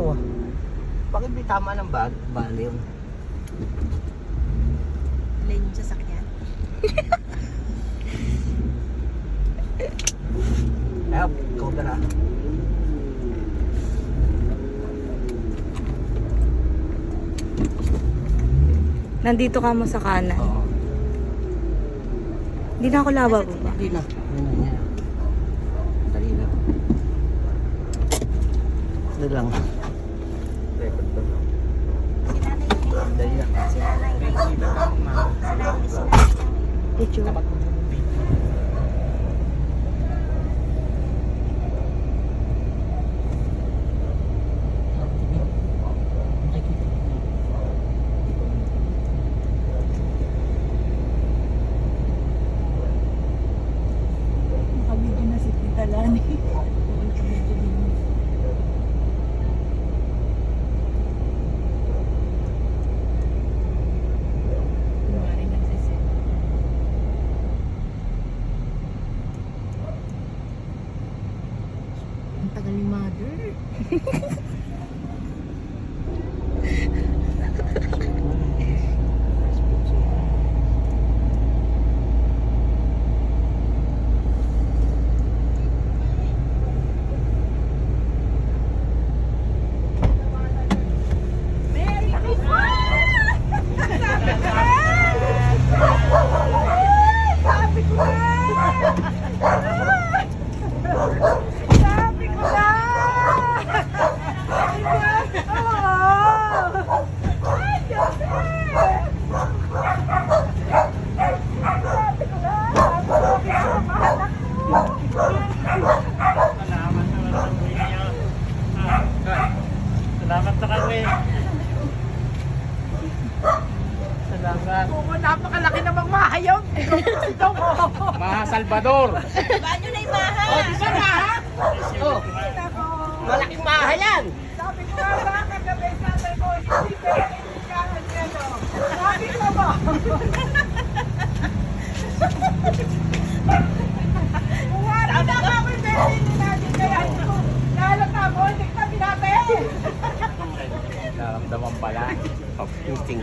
to ah. Bakit may tama ng bali yun? Lane yung sasakyan. Help, cover ah. Nandito ka mo sa kanan. Oo. Hindi na ako laba po ba? Dali na. Yan. Dali lang. Dali lang. Record ba? Si nanay na yan. Dali lang. Si nanay na yan. Si nanay. Picture. Nakabigyan na si Tita Lani. Kunwari nagsisit. Ang tagal ni Mother. Merry Christmas! Sabi ko na! Sabi ko na! Ay, Diyos eh! Sabi ko na! Sabi ko na! Mahal ako! Salamat sa kami. Salamat. Oo, napakalaki namang mahayog. Ito mo. Maha Salvador. Banyo na yung maha. Oh, di ba na? Oh, malaking maha yan. Sabi ko nga ba, kagabi sabi ko, hindi pwede itinikahan niya, no? Sabi ko ba? Buwari na nga ako, pwede hindi natin kaya ito. Lalata mo, hindi kami natin. Naramdaman pala. Of eating.